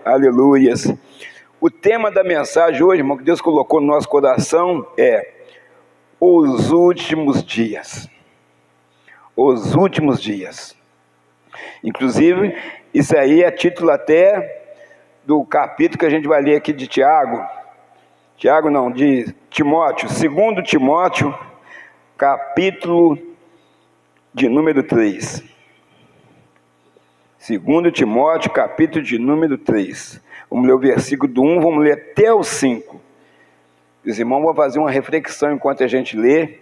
Aleluias. O tema da mensagem hoje, irmão, que Deus colocou no nosso coração é os últimos dias. Os últimos dias. Inclusive, isso aí é título até do capítulo que a gente vai ler aqui de de Timóteo, 2 Timóteo, capítulo de número 3. 2 Timóteo, capítulo de número 3. Vamos ler o versículo do 1, vamos ler até o 5. Os irmãos vão fazer uma reflexão enquanto a gente lê,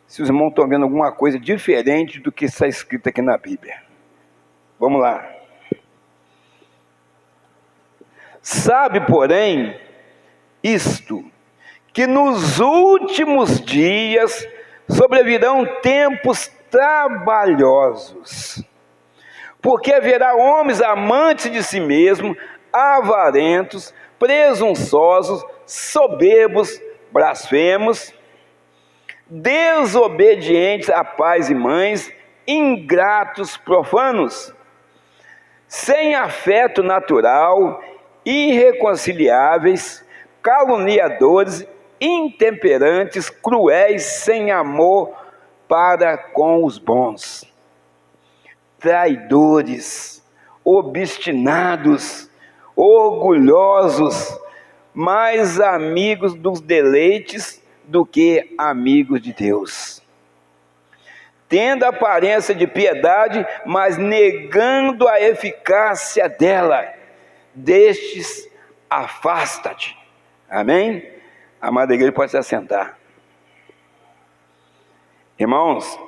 se os irmãos estão vendo alguma coisa diferente do que está escrito aqui na Bíblia. Vamos lá. Sabe, porém, isto, que nos últimos dias sobrevirão tempos trabalhosos, porque haverá homens amantes de si mesmos, avarentos, presunçosos, soberbos, blasfemos, desobedientes a pais e mães, ingratos, profanos, sem afeto natural, irreconciliáveis, caluniadores, intemperantes, cruéis, sem amor para com os bons, traidores, obstinados, orgulhosos, mais amigos dos deleites do que amigos de Deus, tendo aparência de piedade, mas negando a eficácia dela. Destes, afasta-te. Amém? A amada igreja pode se assentar. Irmãos,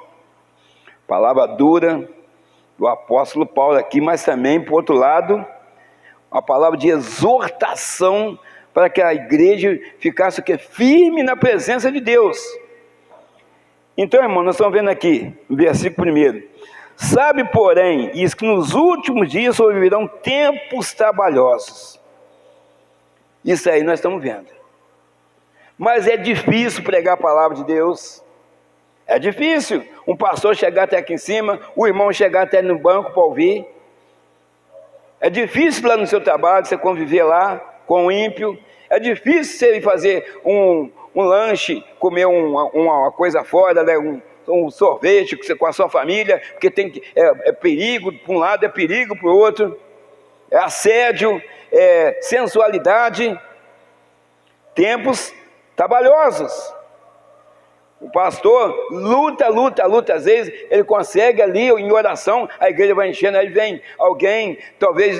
palavra dura do apóstolo Paulo aqui, mas também, por outro lado, uma palavra de exortação para que a igreja ficasse o quê? Firme na presença de Deus. Então, irmão, nós estamos vendo aqui, no versículo 1. Sabe, porém, isso que nos últimos dias sobrevirão tempos trabalhosos. Isso aí nós estamos vendo. Mas é difícil pregar a palavra de Deus. É difícil um pastor chegar até aqui em cima, o irmão chegar até no banco para ouvir. É difícil lá no seu trabalho você conviver lá com o ímpio. É difícil você fazer um lanche, comer uma coisa fora, né? Um sorvete com a sua família, porque é perigo para um lado, é perigo para o outro, é assédio, é sensualidade, tempos trabalhosos. O pastor luta, às vezes ele consegue ali em oração, a igreja vai enchendo, aí vem alguém, talvez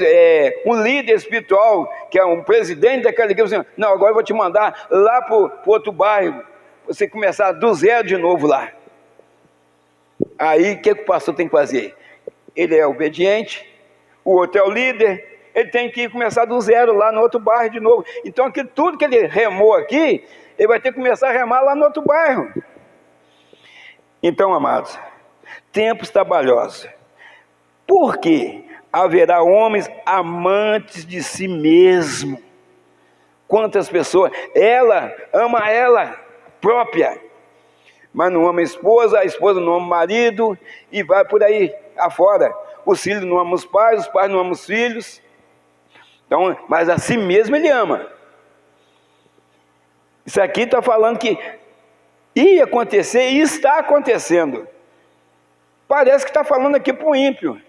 um líder espiritual, que é um presidente daquela igreja, assim, não, agora eu vou te mandar lá para o outro bairro, você começar do zero de novo lá. Aí o que o pastor tem que fazer? Ele é obediente, o outro é o líder, ele tem que começar do zero lá no outro bairro de novo. Então tudo que ele remou aqui, ele vai ter que começar a remar lá no outro bairro. Então, amados, tempos trabalhosos. Por quê? Haverá homens amantes de si mesmo. Quantas pessoas? Ela ama ela própria, mas não ama a esposa não ama o marido, e vai por aí afora. Os filhos não amam os pais não amam os filhos. Então, mas a si mesmo ele ama. Isso aqui está falando que ia acontecer e está acontecendo. Parece que está falando aqui para o ímpio,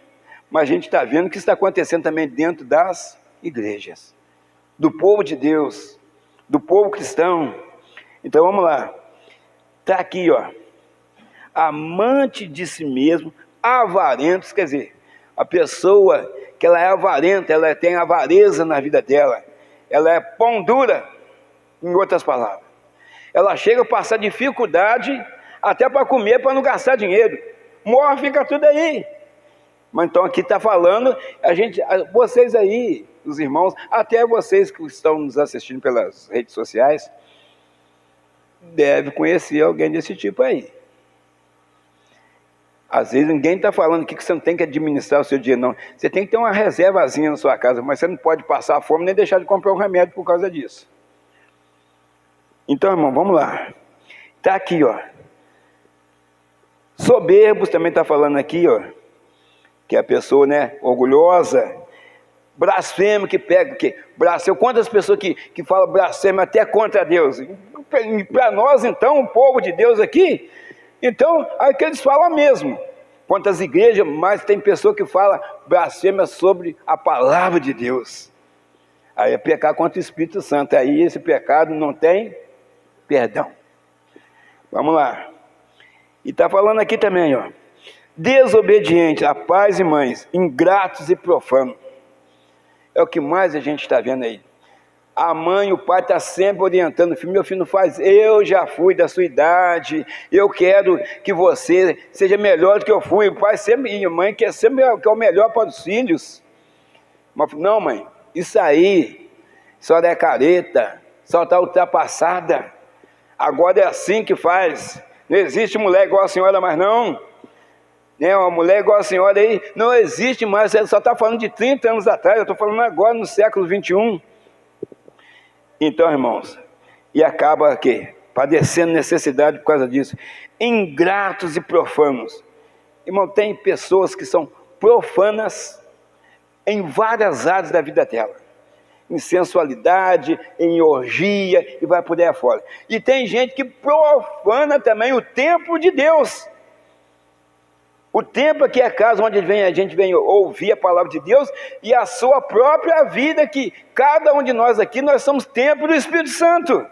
mas a gente está vendo que está acontecendo também dentro das igrejas, do povo de Deus, do povo cristão. Então vamos lá. Está aqui, ó, amante de si mesmo, avarentos, quer dizer, a pessoa que ela é avarenta, ela tem avareza na vida dela, ela é pão dura, em outras palavras. Ela chega a passar dificuldade até para comer, para não gastar dinheiro. Morre, fica tudo aí. Mas então aqui está falando, vocês aí, os irmãos, até vocês que estão nos assistindo pelas redes sociais, deve conhecer alguém desse tipo aí. Às vezes ninguém está falando aqui que você não tem que administrar o seu dinheiro, não. Você tem que ter uma reservazinha na sua casa, mas você não pode passar fome nem deixar de comprar um remédio por causa disso. Então, irmão, vamos lá. Está aqui, ó. Soberbos também está falando aqui, ó. Que é a pessoa, né, orgulhosa, Blasfemo que pega o quê? Blasfemo. Quantas pessoas que falam blasfemo até contra Deus? Para nós, então, o povo de Deus aqui, então, aí que eles falam mesmo. Quantas igrejas, mas tem pessoa que fala blasfêmia sobre a palavra de Deus. Aí é pecar contra o Espírito Santo. Aí esse pecado não tem perdão. Vamos lá. E está falando aqui também, ó. Desobedientes a pais e mães, ingratos e profanos. É o que mais a gente está vendo aí. A mãe e o pai estão sempre orientando o filho. Meu filho não faz, eu já fui da sua idade, eu quero que você seja melhor do que eu fui. O pai sempre, e a mãe quer sempre que é o melhor para os filhos. Mas, não, mãe, isso aí só é careta, só está ultrapassada. Agora é assim que faz. Não existe mulher igual a senhora mais não. Né? Uma mulher igual a senhora aí não existe mais. Você só está falando de 30 anos atrás. Eu estou falando agora no século 21. Então, irmãos, e acaba aqui, padecendo necessidade por causa disso. Ingratos e profanos. Irmão, tem pessoas que são profanas em várias áreas da vida dela. Em sensualidade, em orgia, e vai por aí afora. E tem gente que profana também o templo de Deus. O templo aqui é a casa onde a gente vem ouvir a palavra de Deus, e a sua própria vida, que cada um de nós aqui, nós somos templo do Espírito Santo.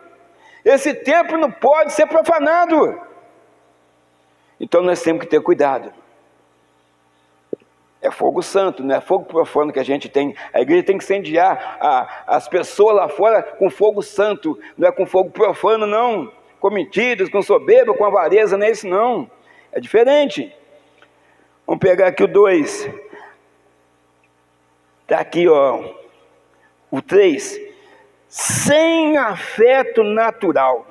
Esse templo não pode ser profanado. Então nós temos que ter cuidado. É fogo santo, não é fogo profano que a gente tem. A igreja tem que incendiar as pessoas lá fora com fogo santo, não é com fogo profano não, com mentiras, com soberba, com avareza, não é isso não, é diferente. Vamos pegar aqui o 2, está aqui ó, o 3, sem afeto natural.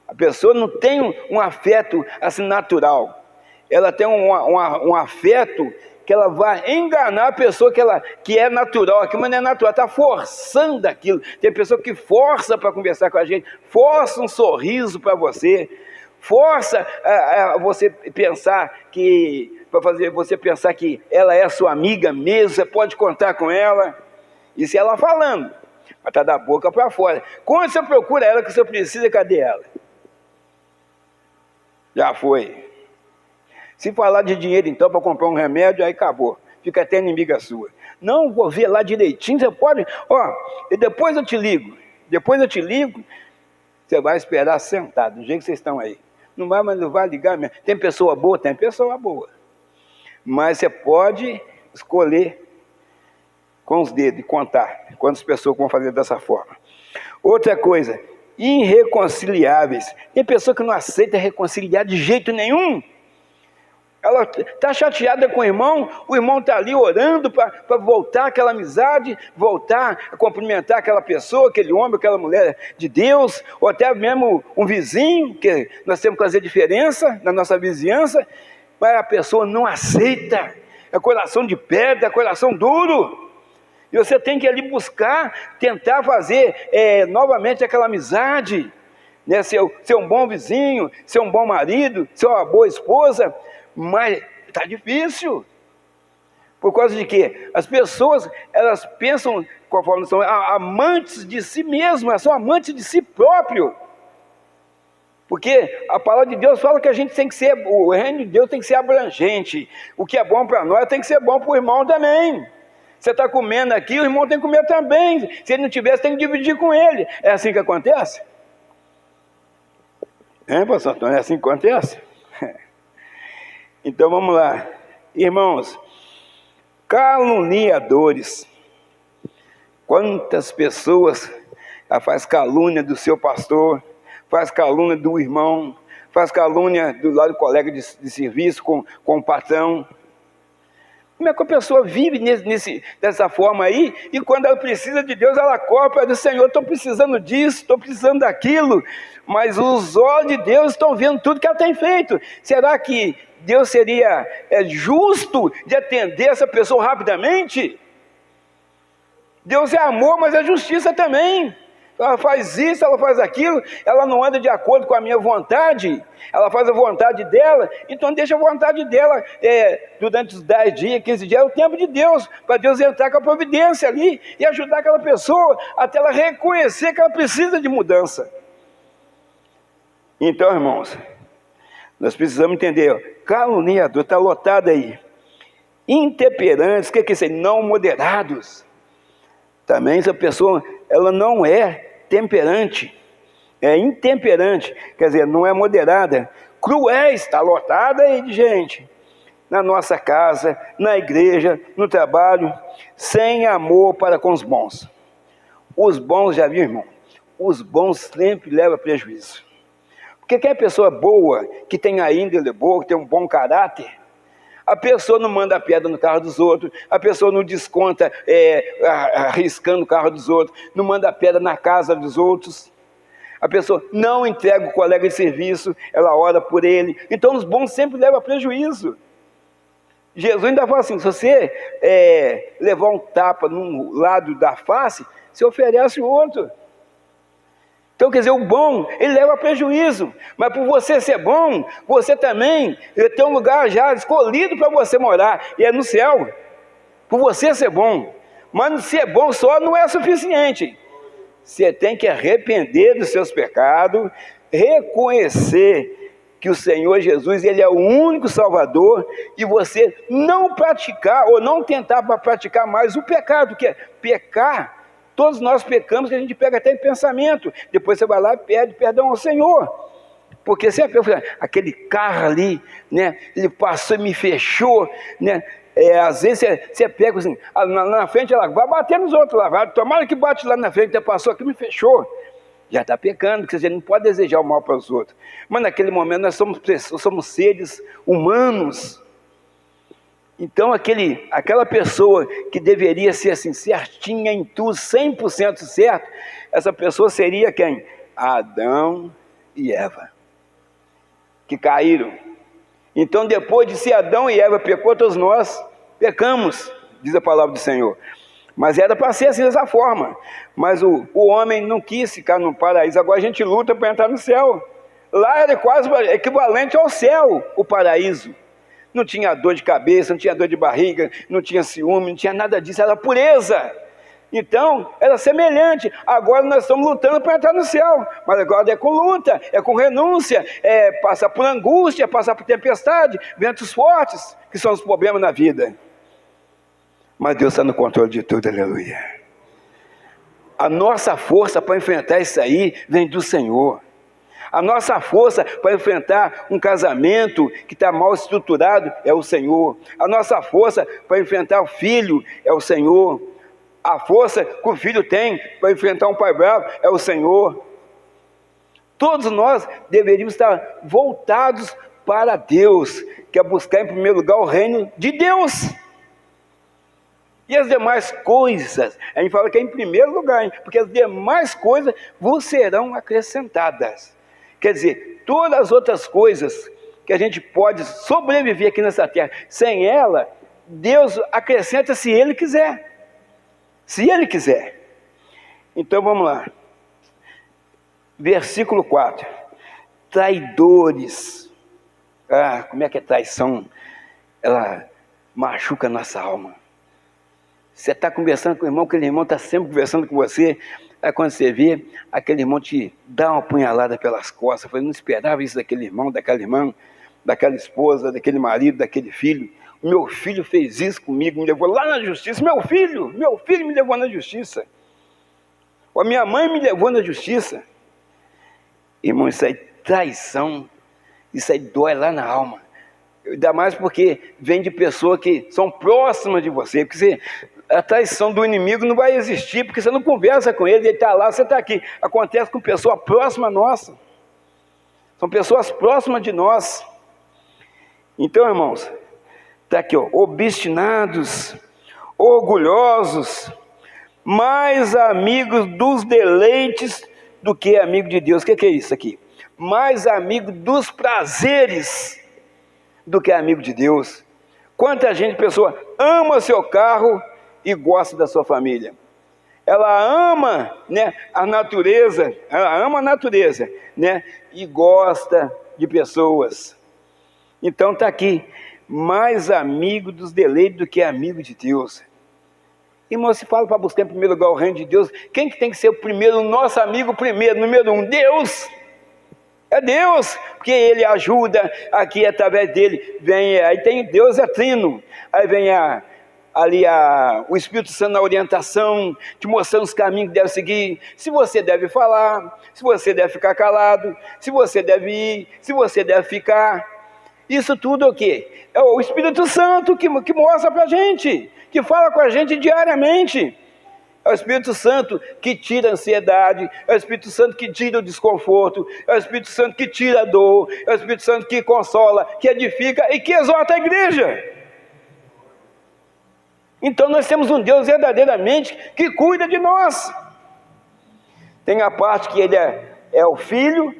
A pessoa não tem um afeto assim natural. Ela tem um afeto que ela vai enganar a pessoa que é natural aqui, mas não é natural, está forçando aquilo. Tem pessoa que força para conversar com a gente, força um sorriso para você, força você pensar para fazer você pensar que ela é sua amiga mesmo, você pode contar com ela. Isso é ela falando, mas está da boca para fora. Quando você procura ela que você precisa, cadê ela? Já foi. Se falar de dinheiro, então, para comprar um remédio, aí acabou. Fica até inimiga sua. Não, vou ver lá direitinho, você pode... Ó, e depois eu te ligo. Você vai esperar sentado, do jeito que vocês estão aí. Não vai ligar mesmo. Tem pessoa boa? Tem pessoa boa. Mas você pode escolher com os dedos e contar quantas pessoas vão fazer dessa forma. Outra coisa, irreconciliáveis. Tem pessoa que não aceita reconciliar de jeito nenhum. Ela está chateada com o irmão está ali orando para voltar aquela amizade, voltar a cumprimentar aquela pessoa, aquele homem, aquela mulher de Deus, ou até mesmo um vizinho, que nós temos que fazer diferença na nossa vizinhança, mas a pessoa não aceita, é coração de pedra, é coração duro, e você tem que ali buscar, tentar fazer novamente aquela amizade, né? ser um bom vizinho, ser um bom marido, ser uma boa esposa. Mas está difícil. Por causa de quê? As pessoas, elas pensam, conforme são amantes de si mesmas, elas são amantes de si próprio. Porque a palavra de Deus fala que a gente tem que ser, o reino de Deus tem que ser abrangente. O que é bom para nós tem que ser bom para o irmão também. Você está comendo aqui, o irmão tem que comer também. Se ele não tivesse, tem que dividir com ele. É assim que acontece? Pastor Antônio? É assim que acontece? Então vamos lá, irmãos, caluniadores. Quantas pessoas faz calúnia do seu pastor, faz calúnia do irmão, faz calúnia do lado do colega de serviço com o patrão. Como é que a pessoa vive dessa forma aí, e quando ela precisa de Deus, ela corre para dizer, Senhor, estou precisando disso, estou precisando daquilo, mas os olhos de Deus estão vendo tudo que ela tem feito. Será que Deus seria justo de atender essa pessoa rapidamente? Deus é amor, mas é justiça também. Ela faz isso, ela faz aquilo, ela não anda de acordo com a minha vontade, ela faz a vontade dela, então deixa a vontade dela, durante os 10 dias, 15 dias, é o tempo de Deus, para Deus entrar com a providência ali, e ajudar aquela pessoa, até ela reconhecer que ela precisa de mudança. Então, irmãos, nós precisamos entender, caluniador, está lotado aí, intemperantes, o que é isso aí? Não moderados. Também essa pessoa, ela não é temperante, é intemperante, quer dizer, não é moderada. Cruéis, está lotada aí de gente, na nossa casa, na igreja, no trabalho, sem amor para com os bons. Os bons, já viu, irmão? Os bons sempre levam prejuízo. Porque quem é pessoa boa, que tem a índole boa, que tem um bom caráter, a pessoa não manda pedra no carro dos outros, a pessoa não desconta arriscando o carro dos outros, não manda pedra na casa dos outros, a pessoa não entrega o colega de serviço, ela ora por ele. Então os bons sempre levam prejuízo. Jesus ainda fala assim, se você levar um tapa num lado da face, você oferece o outro. Então, quer dizer, o bom, ele leva prejuízo, mas por você ser bom, você também tem um lugar já escolhido para você morar, e é no céu, por você ser bom. Mas ser bom só não é suficiente, você tem que arrepender dos seus pecados, reconhecer que o Senhor Jesus, Ele é o único Salvador, e você não praticar, ou não tentar praticar mais o pecado, que é pecar. Todos nós pecamos, que a gente pega até em pensamento. Depois você vai lá e pede perdão ao Senhor. Porque sempre aquele carro ali, né, ele passou e me fechou, né? Às vezes você pega assim, na frente ela vai bater nos outros lá, vai, tomara que bate lá na frente, você passou aqui e me fechou. Já está pecando, porque você não pode desejar o mal para os outros. Mas naquele momento nós somos seres humanos. Então aquela pessoa que deveria ser assim, certinha em tudo, 100% certo, essa pessoa seria quem? Adão e Eva, que caíram. Então depois de ser Adão e Eva pecou, todos nós pecamos, diz a palavra do Senhor. Mas era para ser assim dessa forma. Mas o homem não quis ficar no paraíso, agora a gente luta para entrar no céu. Lá era quase equivalente ao céu, o paraíso. Não tinha dor de cabeça, não tinha dor de barriga, não tinha ciúme, não tinha nada disso, era pureza. Então, era semelhante. Agora nós estamos lutando para entrar no céu, mas agora é com luta, é com renúncia, é passar por angústia, é passar por tempestade, ventos fortes, que são os problemas na vida. Mas Deus está no controle de tudo, aleluia. A nossa força para enfrentar isso aí vem do Senhor. A nossa força para enfrentar um casamento que está mal estruturado é o Senhor. A nossa força para enfrentar o filho é o Senhor. A força que o filho tem para enfrentar um pai bravo é o Senhor. Todos nós deveríamos estar voltados para Deus, que é buscar em primeiro lugar o reino de Deus. E as demais coisas, a gente fala que é em primeiro lugar, hein? Porque as demais coisas vos serão acrescentadas. Quer dizer, todas as outras coisas que a gente pode sobreviver aqui nessa terra, sem ela, Deus acrescenta se Ele quiser. Se Ele quiser. Então vamos lá. Versículo 4. Traidores. Como é que é traição? Ela machuca a nossa alma. Você está conversando com o irmão, aquele irmão está sempre conversando com você. Aí quando você vê, aquele irmão te dá uma punhalada pelas costas. Eu não esperava isso daquele irmão, daquela irmã, daquela esposa, daquele marido, daquele filho. O meu filho fez isso comigo, me levou lá na justiça. Meu filho me levou na justiça. A minha mãe me levou na justiça. Irmão, isso aí é traição. Isso aí dói lá na alma. Ainda mais porque vem de pessoas que são próximas de você. Porque a traição do inimigo não vai existir, porque você não conversa com ele está lá, você está aqui. Acontece com pessoa próxima nossa. São pessoas próximas de nós. Então, irmãos, está aqui, ó, obstinados, orgulhosos, mais amigos dos deleites do que amigo de Deus. O que é isso aqui? Mais amigo dos prazeres do que amigo de Deus. Quanta gente, pessoa, ama seu carro e gosta da sua família. ela ama, né, a natureza, né, e gosta de pessoas. Então está aqui, mais amigo dos deleites do que amigo de Deus. Irmão, se fala para buscar em primeiro lugar o reino de Deus, quem que tem que ser o primeiro, o nosso amigo primeiro, número um? Deus! É Deus, porque Ele ajuda, aqui através dele, vem, aí tem Deus é trino, aí vem o Espírito Santo na orientação, te mostrando os caminhos que deve seguir, se você deve falar, se você deve ficar calado, se você deve ir, se você deve ficar. Isso tudo é o quê? É o Espírito Santo que mostra para a gente, que fala com a gente diariamente. É o Espírito Santo que tira a ansiedade, é o Espírito Santo que tira o desconforto, é o Espírito Santo que tira a dor, é o Espírito Santo que consola, que edifica e que exorta a igreja. Então nós temos um Deus verdadeiramente que cuida de nós. Tem a parte que Ele é o Filho,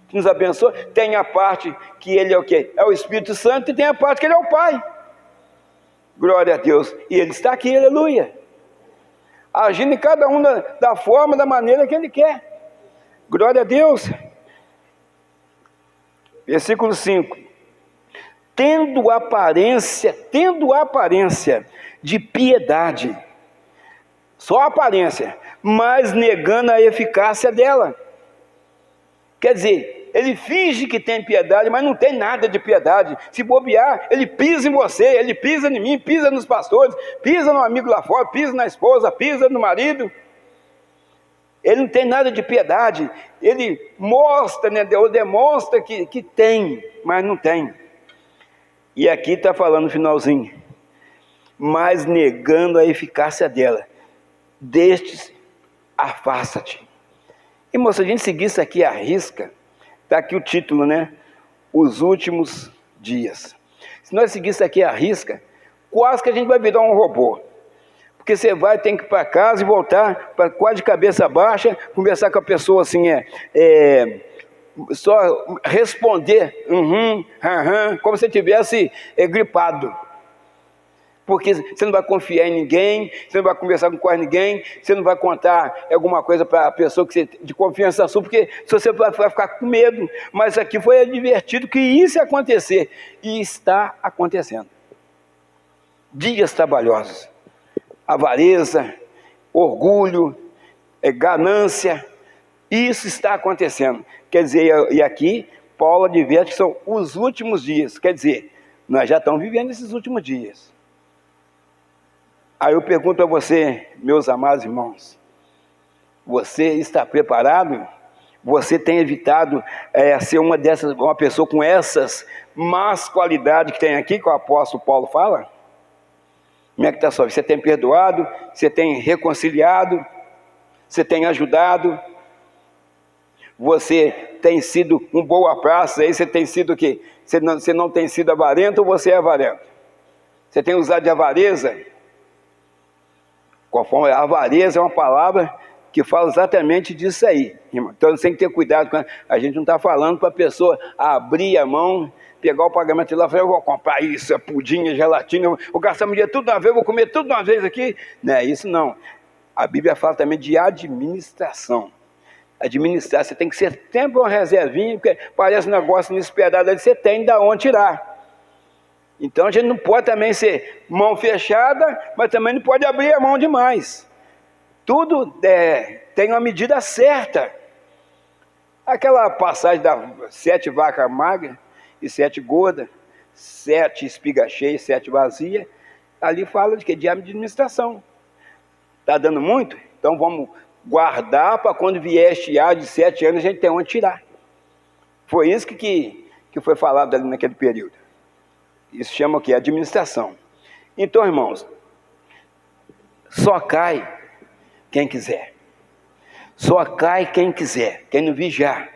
que nos abençoa, tem a parte que Ele é o quê? É o Espírito Santo, e tem a parte que Ele é o Pai. Glória a Deus. E Ele está aqui, aleluia, agindo em cada um da forma, da maneira que Ele quer. Glória a Deus. Versículo 5. Tendo aparência de piedade, só aparência, mas negando a eficácia dela. Quer dizer, ele finge que tem piedade, mas não tem nada de piedade. Se bobear, ele pisa em você, ele pisa em mim, pisa nos pastores, pisa no amigo lá fora, pisa na esposa, pisa no marido. Ele não tem nada de piedade. Ele mostra, né, ou demonstra que tem, mas não tem. E aqui está falando no finalzinho, mas negando a eficácia dela. Destes, afasta-te. E moça, a gente seguir isso aqui à risca, está aqui o título, né? Os últimos dias. Se nós seguir isso aqui à risca, quase que a gente vai virar um robô. Porque você tem que ir para casa e voltar, quase de cabeça baixa, conversar com a pessoa assim, só responder, como se estivesse gripado. Porque você não vai confiar em ninguém, você não vai conversar com quase ninguém, você não vai contar alguma coisa para a pessoa que você, de confiança sua, porque se você vai ficar com medo. Mas aqui foi advertido que isso ia acontecer, e está acontecendo. Dias trabalhosos, avareza, orgulho, ganância, isso está acontecendo. Quer dizer, e aqui Paulo adverte que são os últimos dias, quer dizer, nós já estamos vivendo esses últimos dias. Aí eu pergunto a você, meus amados irmãos, você está preparado? Você tem evitado ser uma pessoa com essas más qualidades que tem aqui, que o apóstolo Paulo fala? Como é que está a sua vida? Você tem perdoado? Você tem reconciliado? Você tem ajudado? Você tem sido um boa praça? Aí você tem sido o quê? Você não tem sido avarento ou você é avarento? Você tem usado de avareza? Conforme a avareza é uma palavra que fala exatamente disso aí, irmão. Então você tem que ter cuidado. A gente não está falando para a pessoa abrir a mão, pegar o pagamento lá e falar, eu vou comprar isso, pudim, gelatina, vou gastar meu dia tudo de uma vez, vou comer tudo de uma vez aqui. Não é isso não. A Bíblia fala também de administração. Administrar, você tem que ser sempre uma reservinha, porque parece um negócio inesperado, aí você tem de onde tirar. Então a gente não pode também ser mão fechada, mas também não pode abrir a mão demais. Tudo tem uma medida certa. Aquela passagem das 7 vacas magras e 7 gordas, 7 espigas cheias, 7 vazias, ali fala de que? De administração. Está dando muito? Então vamos guardar para quando vier estiar de 7 anos a gente tem onde tirar. Foi isso que foi falado ali naquele período. Isso chama o quê? Administração. Então, irmãos, só cai quem quiser. Só cai quem quiser, quem não vigiar.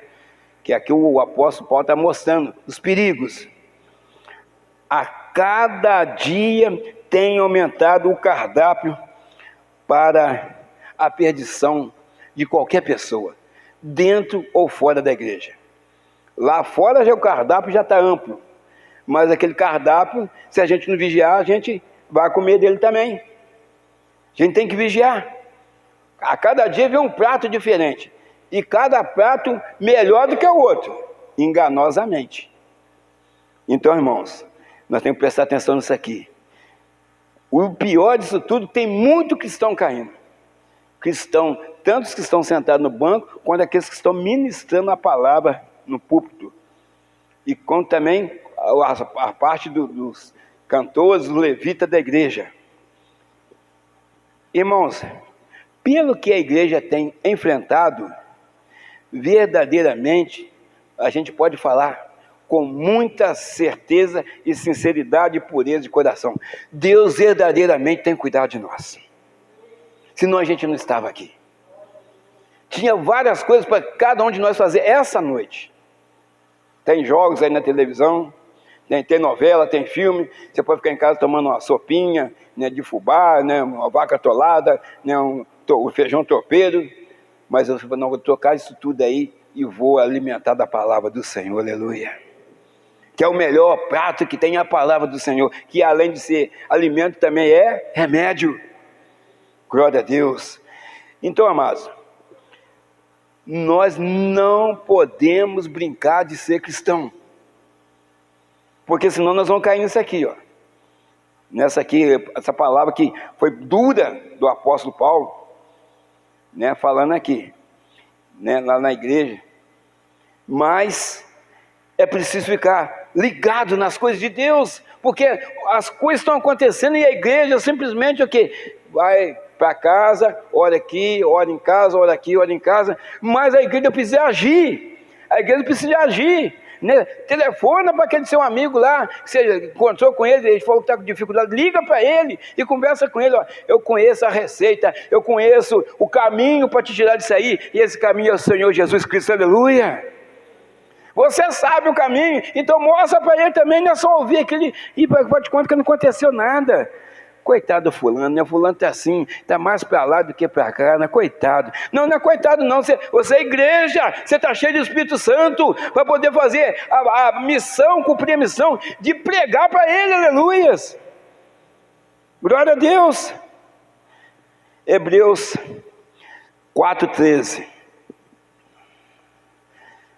Que aqui o apóstolo Paulo está mostrando os perigos. A cada dia tem aumentado o cardápio para a perdição de qualquer pessoa, dentro ou fora da igreja. Lá fora já o cardápio já está amplo. Mas aquele cardápio, se a gente não vigiar, a gente vai comer dele também. A gente tem que vigiar. A cada dia vem um prato diferente. E cada prato melhor do que o outro, enganosamente. Então, irmãos, nós temos que prestar atenção nisso aqui. O pior disso tudo, tem muito cristão caindo. Cristão, tantos que estão sentados no banco, quanto aqueles que estão ministrando a palavra no púlpito. E quanto também a parte dos cantores, dos levitas da igreja. Irmãos, pelo que a igreja tem enfrentado, verdadeiramente, a gente pode falar com muita certeza e sinceridade e pureza de coração. Deus verdadeiramente tem cuidado de nós. Senão a gente não estava aqui. Tinha várias coisas para cada um de nós fazer essa noite. Tem jogos aí na televisão, tem novela, tem filme. Você pode ficar em casa tomando uma sopinha, né, de fubá, né, uma vaca atolada, né, um feijão tropeiro. Mas eu não vou trocar isso tudo aí e vou alimentar da palavra do Senhor, aleluia. Que é o melhor prato que tem a palavra do Senhor, que além de ser alimento também é remédio. Glória a Deus. Então, amados, nós não podemos brincar de ser cristão, porque senão nós vamos cair nisso aqui, ó. Nessa aqui, essa palavra que foi dura do apóstolo Paulo, né, falando aqui, né, lá na igreja. Mas é preciso ficar ligado nas coisas de Deus, porque as coisas estão acontecendo e a igreja simplesmente o quê? Vai para casa, ora aqui, ora em casa, ora aqui, ora em casa, mas a igreja precisa agir, a igreja precisa agir, né? Telefona para aquele seu amigo lá, que você encontrou com ele, ele falou que está com dificuldade, liga para ele e conversa com ele, ó, eu conheço a receita, eu conheço o caminho para te tirar disso aí, e esse caminho é o Senhor Jesus Cristo, aleluia. Você sabe o caminho, então mostra para ele também, não é só ouvir aquele, e pode contar que não aconteceu nada. Coitado do fulano, né? Fulano está assim, está mais para lá do que para cá, né? Coitado. Não, não é coitado não, você é igreja, você está cheio de Espírito Santo, para poder fazer a missão, cumprir a missão de pregar para ele, aleluias. Glória a Deus. Hebreus 4:13.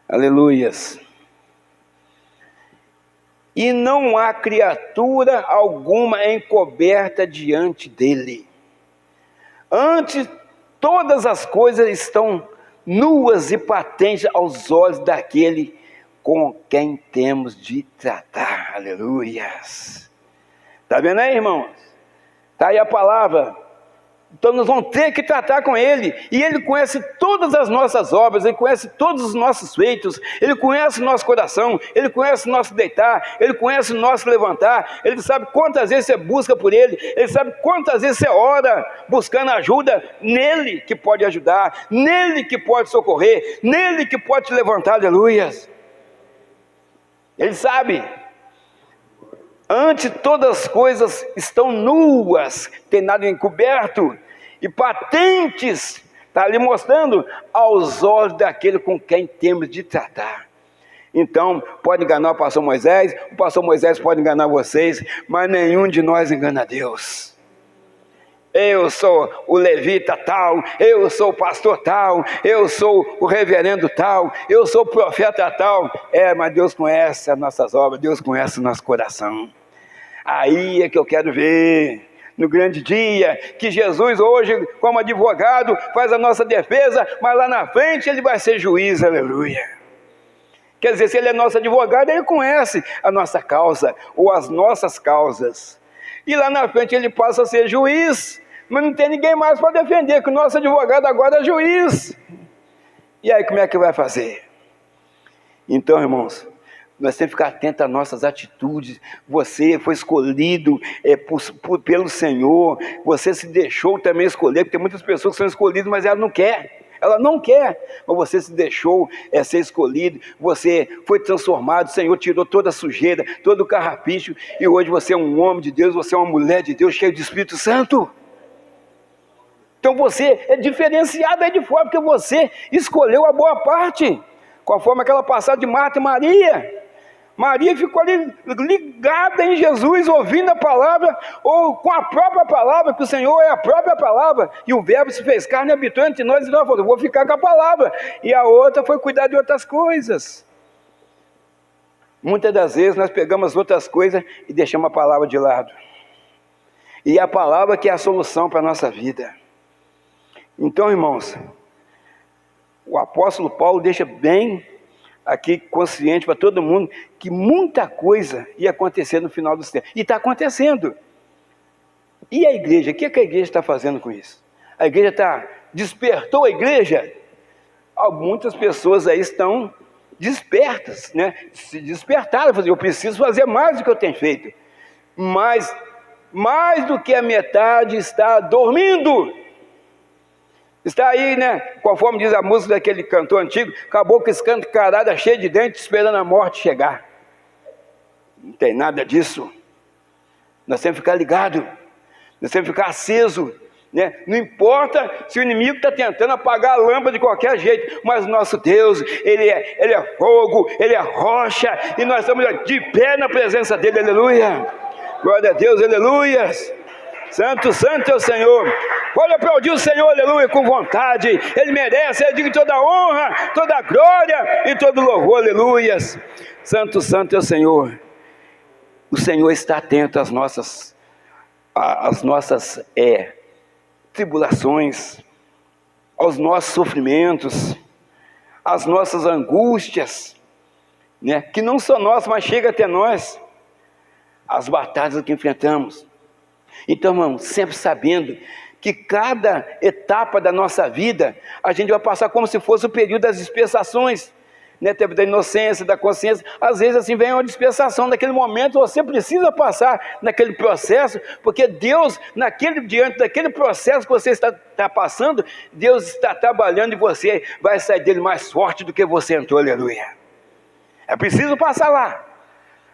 Aleluias. E não há criatura alguma encoberta diante dele. Antes, todas as coisas estão nuas e patentes aos olhos daquele com quem temos de tratar. Aleluias. Está vendo aí, irmãos? Está aí a palavra. Então nós vamos ter que tratar com Ele, e Ele conhece todas as nossas obras, Ele conhece todos os nossos feitos, Ele conhece o nosso coração, Ele conhece o nosso deitar, Ele conhece o nosso levantar, Ele sabe quantas vezes você busca por Ele, Ele sabe quantas vezes você ora buscando ajuda nele que pode ajudar, nele que pode socorrer, nele que pode te levantar, aleluias. Ele sabe. Antes todas as coisas estão nuas, tem nada encoberto, e patentes, está ali mostrando aos olhos daquele com quem temos de tratar. Então, pode enganar o pastor Moisés pode enganar vocês, mas nenhum de nós engana a Deus. Eu sou o levita tal, eu sou o pastor tal, eu sou o reverendo tal, eu sou o profeta tal. Mas Deus conhece as nossas obras, Deus conhece o nosso coração. Aí é que eu quero ver, no grande dia, que Jesus hoje, como advogado, faz a nossa defesa, mas lá na frente Ele vai ser juiz, aleluia. Quer dizer, se Ele é nosso advogado, Ele conhece a nossa causa, ou as nossas causas. E lá na frente Ele passa a ser juiz, mas não tem ninguém mais para defender, que o nosso advogado agora é juiz. E aí como é que vai fazer? Então, irmãos, nós temos que ficar atentos às nossas atitudes. Você foi escolhido pelo Senhor, você se deixou também escolher, porque muitas pessoas são escolhidas, mas ela não quer, mas você se deixou ser escolhido, você foi transformado, o Senhor tirou toda a sujeira, todo o carrapicho, e hoje você é um homem de Deus, você é uma mulher de Deus, cheio de Espírito Santo. Então você é diferenciado aí de fora, porque você escolheu a boa parte, conforme aquela passagem de Marta e Maria. Maria ficou ali ligada em Jesus, ouvindo a palavra, ou com a própria palavra, que o Senhor é a própria palavra, e o verbo se fez carne e habitou entre nós, e ela falou, vou ficar com a palavra, e a outra foi cuidar de outras coisas. Muitas das vezes nós pegamos outras coisas e deixamos a palavra de lado, e é a palavra que é a solução para a nossa vida. Então, irmãos, o apóstolo Paulo deixa bem aqui consciente para todo mundo que muita coisa ia acontecer no final dos tempos. E está acontecendo. E a igreja? O que a igreja está fazendo com isso? A igreja despertou a igreja? Muitas pessoas aí estão despertas, né? Se despertaram, eu preciso fazer mais do que eu tenho feito. Mas mais do que a metade está dormindo. Está aí, né? Conforme diz a música daquele cantor antigo, acabou com esse canto carada, cheio de dentes, esperando a morte chegar. Não tem nada disso. Nós temos que ficar ligado, nós temos que ficar aceso, né? Não importa se o inimigo está tentando apagar a lâmpada de qualquer jeito, mas o nosso Deus, Ele é fogo, Ele é rocha, e nós estamos de pé na presença dEle, aleluia. Glória a Deus, aleluia. Santo, santo é o Senhor. Pode aplaudir o Senhor, aleluia, com vontade. Ele merece, Ele diga toda honra, toda glória e todo louvor, aleluia. Santo, santo é o Senhor. O Senhor está atento às nossas tribulações, aos nossos sofrimentos, às nossas angústias, né? Que não são nossas, mas chega até nós, as batalhas que enfrentamos. Então, irmão, sempre sabendo que cada etapa da nossa vida, a gente vai passar como se fosse o período das dispensações, né? Tempo da inocência, da consciência. Às vezes assim vem uma dispensação, naquele momento você precisa passar naquele processo, porque Deus, diante daquele processo que você está passando, Deus está trabalhando e você vai sair dele mais forte do que você entrou, aleluia. É preciso passar lá,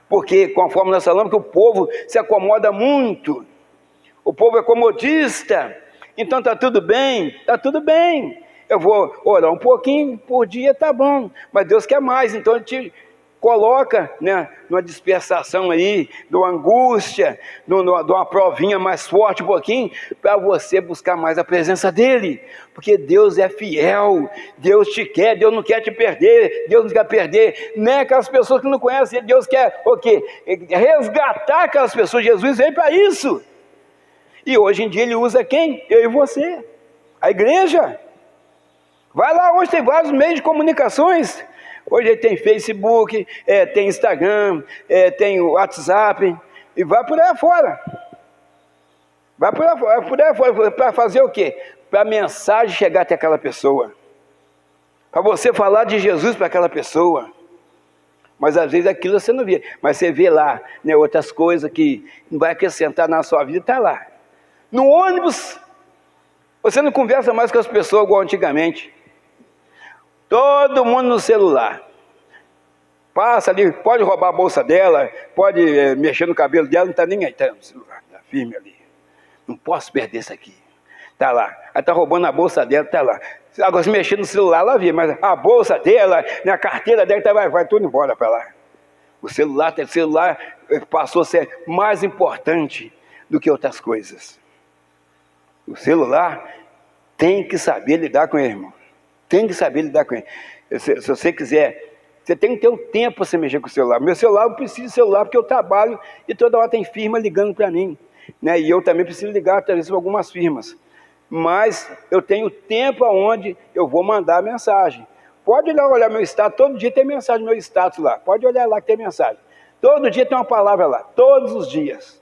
porque conforme nós falamos que o povo se acomoda muito, o povo é comodista, então está tudo bem, eu vou orar um pouquinho por dia, tá bom, mas Deus quer mais, então Ele te coloca, né, numa dispersação aí, numa angústia, numa provinha mais forte um pouquinho, para você buscar mais a presença dEle, porque Deus é fiel, Deus te quer, Deus não quer te perder, Deus não quer perder, nem aquelas pessoas que não conhecem, Deus quer o quê? Resgatar aquelas pessoas, Jesus veio para isso. E hoje em dia Ele usa quem? Eu e você, a igreja. Vai lá, hoje tem vários meios de comunicações. Hoje tem Facebook, tem Instagram, tem WhatsApp, e vai por aí fora. Vai por aí fora, para fazer o quê? Para a mensagem chegar até aquela pessoa. Para você falar de Jesus para aquela pessoa. Mas às vezes aquilo você não vê. Mas você vê lá, né, outras coisas que não vai acrescentar na sua vida, está lá. No ônibus, você não conversa mais com as pessoas igual antigamente. Todo mundo no celular. Passa ali, pode roubar a bolsa dela, pode mexer no cabelo dela, não está nem aí, está no celular, está firme ali. Não posso perder isso aqui. Está lá. Aí está roubando a bolsa dela, está lá. Agora se mexer no celular, ela vê, mas a bolsa dela, a carteira dela, tá, vai tudo embora para lá. O celular passou a ser mais importante do que outras coisas. O celular tem que saber lidar com ele, irmão. Tem que saber lidar com ele. Se você quiser, você tem que ter um tempo para você mexer com o celular. Meu celular, eu preciso de celular porque eu trabalho e toda hora tem firma ligando para mim, né? E eu também preciso ligar, talvez, para algumas firmas. Mas eu tenho tempo onde eu vou mandar a mensagem. Pode olhar meu status, todo dia tem mensagem no meu status lá. Pode olhar lá que tem mensagem. Todo dia tem uma palavra lá, todos os dias.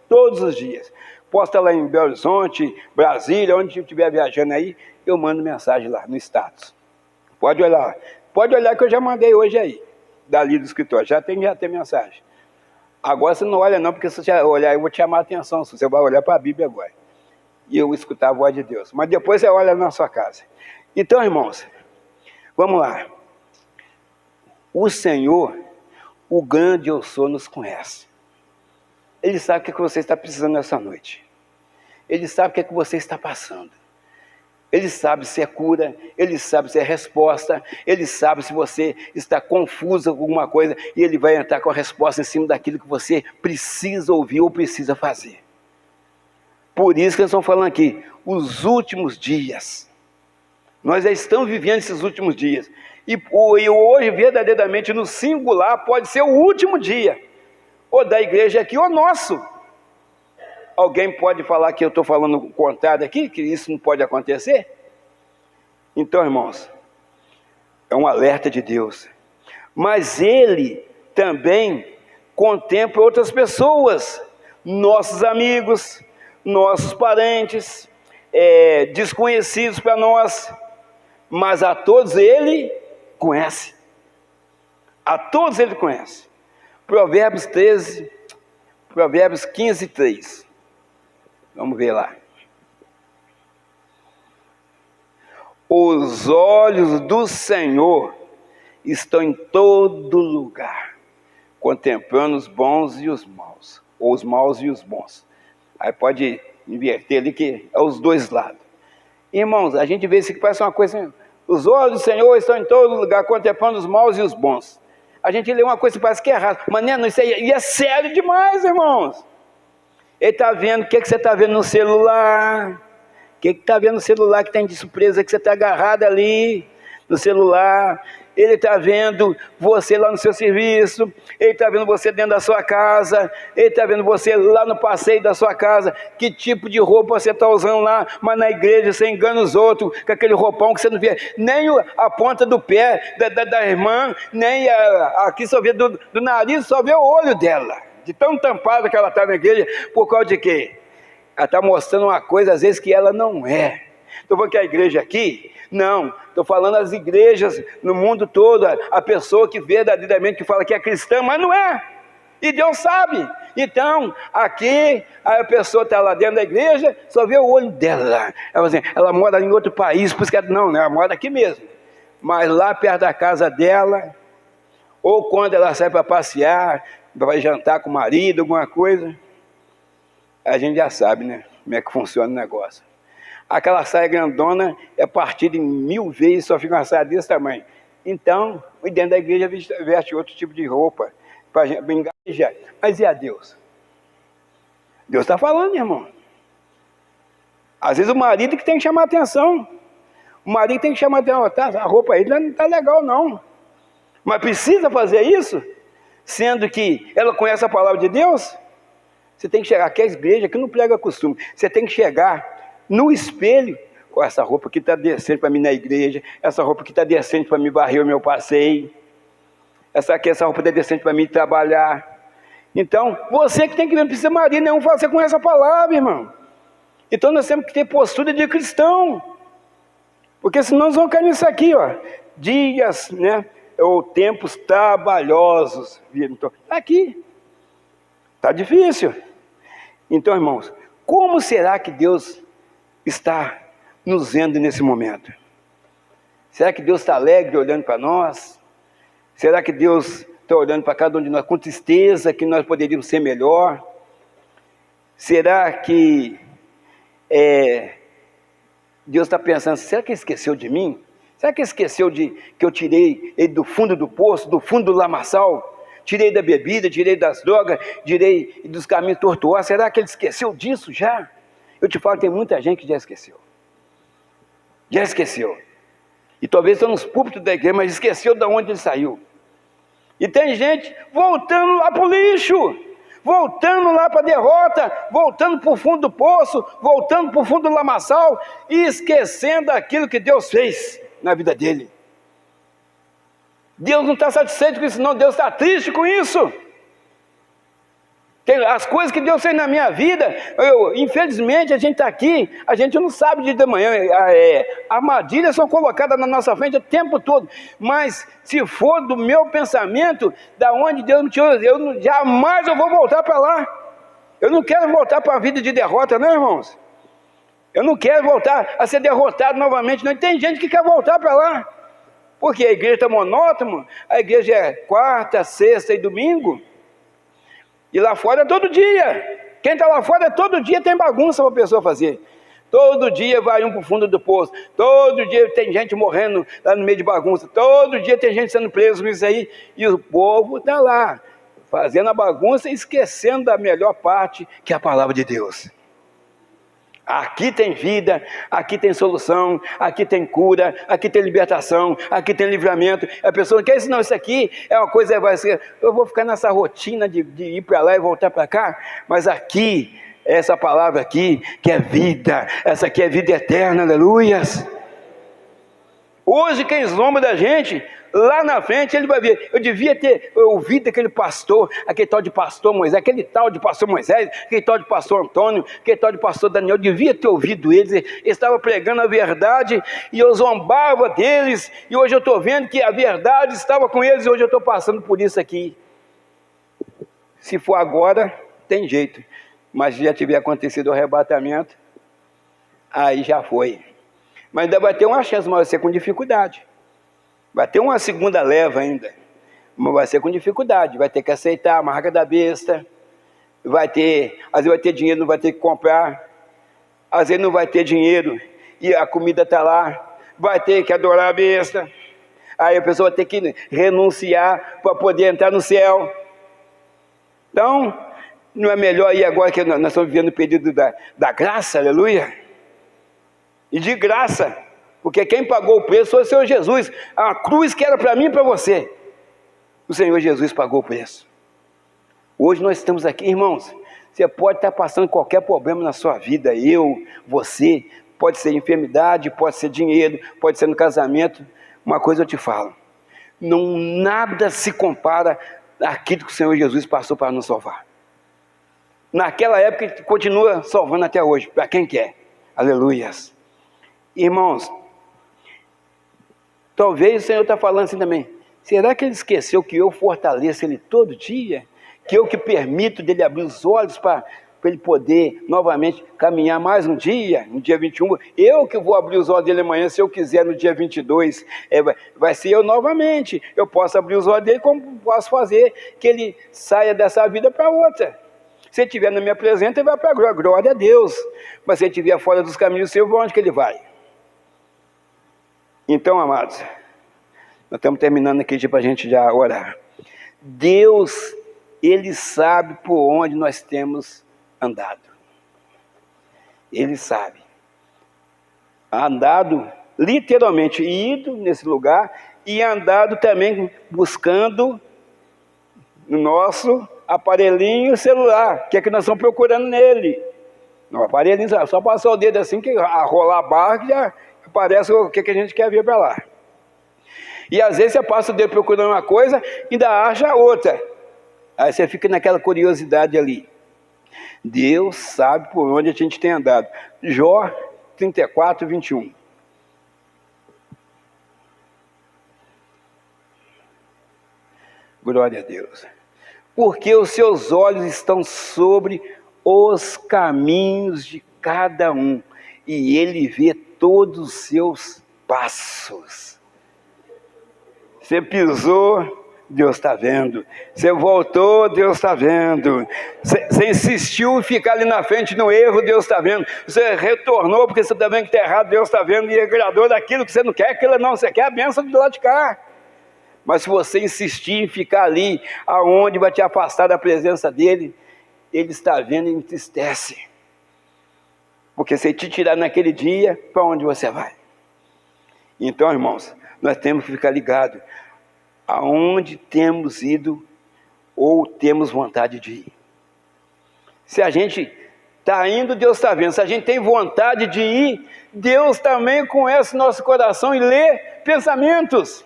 Posta lá em Belo Horizonte, Brasília, onde eu estiver viajando aí, eu mando mensagem lá no status. Pode olhar lá. Pode olhar que eu já mandei hoje aí, dali do escritório, já tem mensagem. Agora você não olha não, porque se você olhar eu vou te chamar a atenção, você vai olhar para a Bíblia agora. E eu vou escutar a voz de Deus. Mas depois você olha na sua casa. Então, irmãos, vamos lá. O Senhor, o grande eu sou, nos conhece. Ele sabe o que você está precisando nessa noite. Ele sabe o que você está passando. Ele sabe se é cura, Ele sabe se é resposta, Ele sabe se você está confuso com alguma coisa, e Ele vai entrar com a resposta em cima daquilo que você precisa ouvir ou precisa fazer. Por isso que nós estamos falando aqui, os últimos dias. Nós já estamos vivendo esses últimos dias. E hoje, verdadeiramente, no singular, pode ser o último dia, ou da igreja aqui, ou nosso. Alguém pode falar que eu estou falando o contrário aqui, que isso não pode acontecer? Então, irmãos, é um alerta de Deus. Mas Ele também contempla outras pessoas, nossos amigos, nossos parentes, desconhecidos para nós, mas a todos Ele conhece. A todos Ele conhece. Provérbios 15, 3. Vamos ver lá. Os olhos do Senhor estão em todo lugar, contemplando os bons e os maus, ou os maus e os bons. Aí pode inverter ali que é os dois lados. Irmãos, a gente vê isso que parece uma coisa assim, os olhos do Senhor estão em todo lugar, contemplando os maus e os bons. A gente lê uma coisa que parece que é errada, mas não, isso aí é sério demais, irmãos. Ele está vendo o que você está vendo no celular, o que está vendo no celular que tem de surpresa, que você está agarrado ali no celular. Ele está vendo você lá no seu serviço, ele está vendo você dentro da sua casa, ele está vendo você lá no passeio da sua casa, que tipo de roupa você está usando lá, mas na igreja você engana os outros com aquele roupão que você não vê nem a ponta do pé da irmã, nem aqui só vê do nariz, só vê o olho dela. De tão tampada que ela está na igreja, por causa de quê? Ela está mostrando uma coisa, às vezes, que ela não é. Estou falando que a igreja aqui? Não, estou falando as igrejas no mundo todo, a pessoa que verdadeiramente que fala que é cristã, mas não é. E Deus sabe. Então, aqui, a pessoa está lá dentro da igreja, só vê o olho dela. Ela mora em outro país, por isso que ela mora aqui mesmo. Mas lá perto da casa dela, ou quando ela sai para passear, vai jantar com o marido, alguma coisa, a gente já sabe, né, como é que funciona o negócio. Aquela saia grandona é partida em 1000 vezes, só fica uma saia desse tamanho. Então, dentro da igreja veste outro tipo de roupa, para engajar. Mas e a Deus? Deus está falando, irmão. Às vezes o marido que tem que chamar a atenção. O marido tem que chamar a atenção. A roupa aí não está legal, não. Mas precisa fazer isso? Sendo que ela conhece a palavra de Deus? Você tem que chegar aqui à igreja, que não prega costume. Você tem que chegar no espelho, com essa roupa que está decente para mim na igreja, essa roupa que está decente para me varrer o meu passeio, essa roupa está decente para mim trabalhar. Então, você que tem que ver, não precisa marido nenhum, você conhece a palavra, irmão. Então nós temos que ter postura de cristão, porque senão nós vamos cair nisso aqui, ó, dias, né, ou tempos trabalhosos. Então, aqui, está difícil. Então, irmãos, como será que Deus está nos vendo nesse momento? Será que Deus está alegre olhando para nós? Será que Deus está olhando para cada um de nós com tristeza, que nós poderíamos ser melhor? Será que Deus está pensando, será que Ele esqueceu de mim? Será que Ele esqueceu que eu tirei Ele do fundo do poço, do fundo do lamaçal? Tirei da bebida, tirei das drogas, tirei dos caminhos tortuosos. Será que Ele esqueceu disso já? Eu te falo que tem muita gente que já esqueceu. Já esqueceu. E talvez está nos púlpitos da igreja, mas esqueceu de onde ele saiu. E tem gente voltando lá para o lixo, voltando lá para a derrota, voltando para o fundo do poço, voltando para o fundo do lamaçal, e esquecendo aquilo que Deus fez na vida dele. Deus não está satisfeito com isso, não. Deus está triste com isso. As coisas que Deus fez na minha vida, infelizmente a gente está aqui, a gente não sabe de manhã, armadilhas são colocadas na nossa frente o tempo todo, mas se for do meu pensamento, da onde Deus me tirou, jamais eu vou voltar para lá. Eu não quero voltar para a vida de derrota, não, irmãos. Eu não quero voltar a ser derrotado novamente, não. Tem gente que quer voltar para lá, porque a igreja está monótona, a igreja é quarta, sexta e domingo, e lá fora é todo dia. Quem está lá fora é todo dia, tem bagunça para a pessoa fazer. Todo dia vai um para o fundo do poço. Todo dia tem gente morrendo lá no meio de bagunça. Todo dia tem gente sendo preso com isso aí. E o povo está lá, fazendo a bagunça e esquecendo da melhor parte, que é a palavra de Deus. Aqui tem vida, aqui tem solução, aqui tem cura, aqui tem libertação, aqui tem livramento. A pessoa não quer isso, não, isso aqui é uma coisa, vai ser, eu vou ficar nessa rotina de ir para lá e voltar para cá, mas aqui, essa palavra aqui, que é vida, essa aqui é vida eterna, aleluias. Hoje quem zomba da gente, lá na frente ele vai ver. Eu devia ter ouvido aquele pastor, aquele tal de pastor Moisés, aquele tal de pastor Moisés, aquele tal de pastor Antônio, aquele tal de pastor Daniel, eu devia ter ouvido eles. Eles estavam pregando a verdade e eu zombava deles, e hoje eu estou vendo que a verdade estava com eles, e hoje eu estou passando por isso aqui. Se for agora, tem jeito, mas se já tiver acontecido o arrebatamento, aí já foi. Mas ainda vai ter uma chance, mas vai ser com dificuldade. Vai ter uma segunda leva ainda, mas vai ser com dificuldade. Vai ter que aceitar a marca da besta. Vai ter, às vezes vai ter dinheiro, não vai ter que comprar. Às vezes não vai ter dinheiro e a comida está lá. Vai ter que adorar a besta. Aí a pessoa vai ter que renunciar para poder entrar no céu. Então, não é melhor ir agora que nós estamos vivendo o período da graça, aleluia? E de graça, porque quem pagou o preço foi o Senhor Jesus. A cruz que era para mim e para você, o Senhor Jesus pagou o preço. Hoje nós estamos aqui, irmãos. Você pode estar passando qualquer problema na sua vida, você, pode ser enfermidade, pode ser dinheiro, pode ser no casamento. Uma coisa eu te falo, nada se compara àquilo que o Senhor Jesus passou para nos salvar. Naquela época ele continua salvando até hoje, para quem quer. Aleluias. Irmãos, talvez o Senhor está falando assim também, será que ele esqueceu que eu fortaleço ele todo dia? Que eu que permito dele abrir os olhos para ele poder novamente caminhar mais um dia, no dia 21, eu que vou abrir os olhos dele amanhã, se eu quiser no dia 22, vai ser eu novamente, eu posso abrir os olhos dele, como posso fazer que ele saia dessa vida para outra. Se ele estiver na minha presença, ele vai para a glória a Deus, mas se ele estiver fora dos caminhos seus, para onde que ele vai? Então, amados, nós estamos terminando aqui para a gente já orar. Deus, Ele sabe por onde nós temos andado. Ele sabe. Andado, literalmente, ido nesse lugar e andado também buscando no nosso aparelhinho celular, que é que nós estamos procurando nele. No aparelhinho, só passar o dedo assim, que rolar a barra, que já aparece o que a gente quer ver para lá. E às vezes você passa o dedo procurando uma coisa e ainda acha outra. Aí você fica naquela curiosidade ali. Deus sabe por onde a gente tem andado. Jó 34, 21. Glória a Deus. Porque os seus olhos estão sobre os caminhos de cada um, e ele vê todos os seus passos. Você pisou, Deus está vendo. Você voltou, Deus está vendo. Você insistiu em ficar ali na frente no erro, Deus está vendo. Você retornou porque você está vendo que está errado, Deus está vendo. E agradou daquilo que você não quer, aquilo não, você quer a bênção do lado de cá. Mas se você insistir em ficar ali, aonde vai te afastar da presença dele, ele está vendo e entristece. Porque se ele te tirar naquele dia, para onde você vai? Então, irmãos, nós temos que ficar ligados aonde temos ido ou temos vontade de ir. Se a gente está indo, Deus está vendo. Se a gente tem vontade de ir, Deus também conhece nosso coração e lê pensamentos.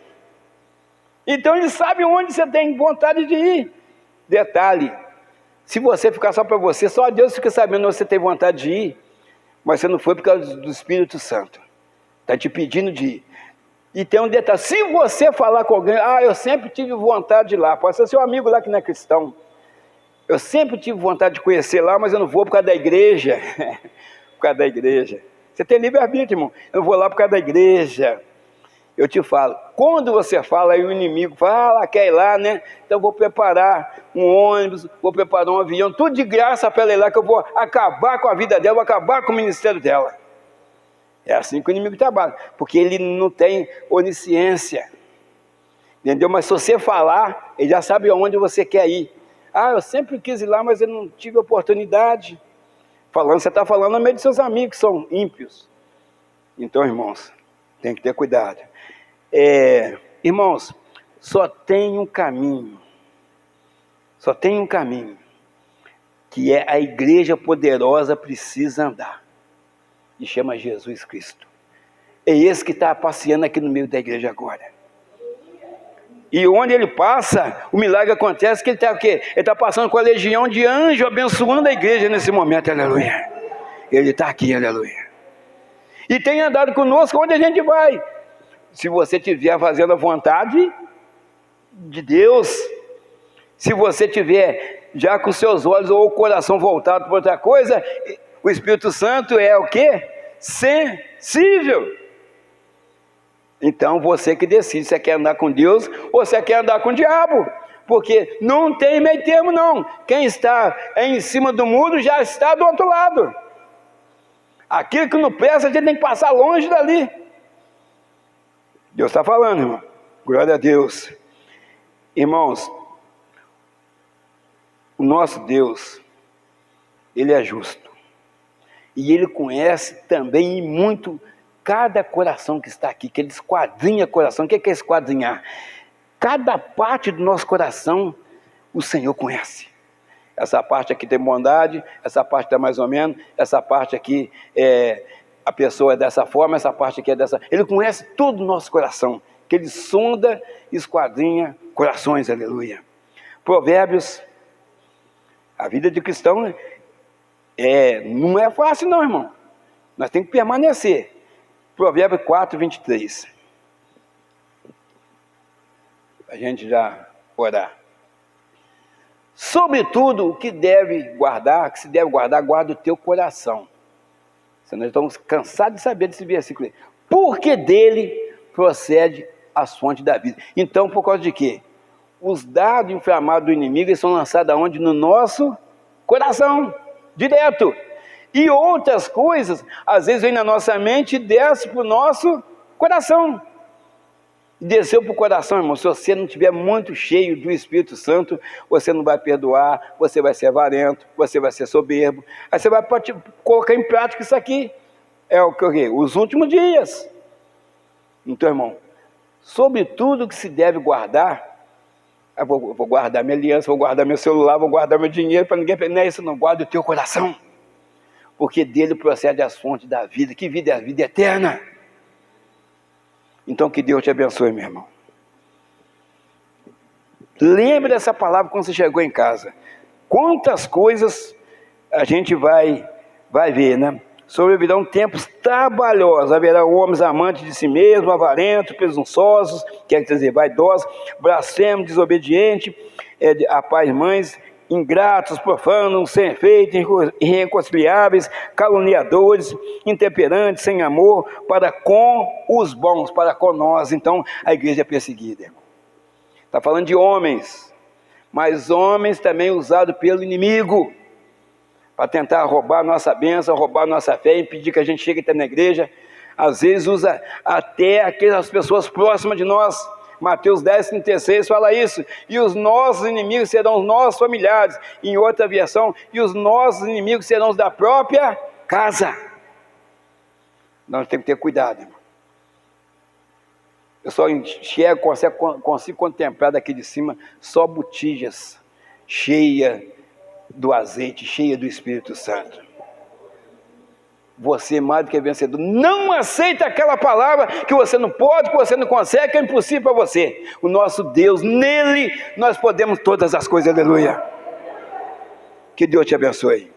Então ele sabe onde você tem vontade de ir. Detalhe, se você ficar só para você, só Deus fica sabendo onde você tem vontade de ir, mas você não foi por causa do Espírito Santo. Está te pedindo de ir. E tem um detalhe, se você falar com alguém, eu sempre tive vontade de ir lá, pode ser seu amigo lá que não é cristão, eu sempre tive vontade de conhecer lá, mas eu não vou por causa da igreja, por causa da igreja. Você tem livre-arbítrio, irmão, eu não vou lá por causa da igreja. Eu te falo, quando você fala e o inimigo fala, quer ir lá, né? Então eu vou preparar um ônibus, vou preparar um avião, tudo de graça para ela ir lá, que eu vou acabar com a vida dela, vou acabar com o ministério dela. É assim que o inimigo trabalha, porque ele não tem onisciência, entendeu? Mas se você falar, ele já sabe aonde você quer ir. Ah, eu sempre quis ir lá, mas eu não tive oportunidade. Você está falando no meio de seus amigos que são ímpios. Então, irmãos, tem que ter cuidado. Irmãos, só tem um caminho, que é a igreja poderosa precisa andar, e chama Jesus Cristo. É esse que está passeando aqui no meio da igreja agora. E onde ele passa, o milagre acontece, que ele está o quê? Ele está passando com a legião de anjos, abençoando a igreja nesse momento, aleluia. Ele está aqui, aleluia. E tem andado conosco onde a gente vai. Se você estiver fazendo a vontade de Deus, se você estiver já com seus olhos ou o coração voltado para outra coisa, o Espírito Santo é o quê? Sensível. Então você que decide se você quer andar com Deus ou se você quer andar com o diabo, porque não tem meio termo não. Quem está em cima do muro já está do outro lado. Aquilo que não presta, a gente tem que passar longe dali. Deus está falando, irmão. Glória a Deus. Irmãos, o nosso Deus, Ele é justo. E Ele conhece também muito cada coração que está aqui, que Ele esquadrinha coração. O que é esquadrinhar? Cada parte do nosso coração, o Senhor conhece. Essa parte aqui tem bondade, essa parte está mais ou menos, essa parte aqui, a pessoa é dessa forma, essa parte aqui é dessa... Ele conhece todo o nosso coração, que Ele sonda, esquadrinha corações, aleluia. Provérbios, a vida de cristão não é fácil não, irmão. Nós temos que permanecer. Provérbios 4, 23. A gente já orar. Sobretudo, o que se deve guardar, guarda o teu coração. Nós estamos cansados de saber desse versículo aí. Porque dele procede as fontes da vida. Então, por causa de quê? Os dardos inflamados do inimigo, eles são lançados aonde? No nosso coração, direto. E outras coisas, às vezes vem na nossa mente e desce para o nosso coração. Desceu para o coração, irmão. Se você não estiver muito cheio do Espírito Santo, você não vai perdoar, você vai ser avarento, você vai ser soberbo. Aí você vai colocar em prática isso aqui. É o que? Os últimos dias. Então, irmão, sobre tudo que se deve guardar, eu vou guardar minha aliança, vou guardar meu celular, vou guardar meu dinheiro, para ninguém... Não é isso, não. Guarda o teu coração. Porque dele procede as fontes da vida. Que vida é a vida eterna? Então que Deus te abençoe, meu irmão. Lembre dessa palavra quando você chegou em casa. Quantas coisas a gente vai ver, né? Sobrevirão tempos trabalhosos. Haverá homens amantes de si mesmos, avarentos, presunçosos, quer dizer, vaidosos, blasfemos, desobedientes, a pais mães, ingratos, profanos, sem efeito, irreconciliáveis, caluniadores, intemperantes, sem amor, para com os bons, para com nós. Então a igreja é perseguida. Está falando de homens, mas homens também usados pelo inimigo, para tentar roubar nossa bênção, roubar nossa fé, impedir que a gente chegue até na igreja. Às vezes usa até aquelas pessoas próximas de nós. Mateus 10, 36 fala isso. E os nossos inimigos serão os nossos familiares. Em outra versão, e os nossos inimigos serão os da própria casa. Nós temos que ter cuidado, irmão. Eu só enxergo, consigo contemplar daqui de cima só botijas cheias do azeite, cheia do Espírito Santo. Você mais do que vencedor. Não aceita aquela palavra que você não pode, que você não consegue, que é impossível para você. O nosso Deus, nele nós podemos todas as coisas, aleluia. Que Deus te abençoe.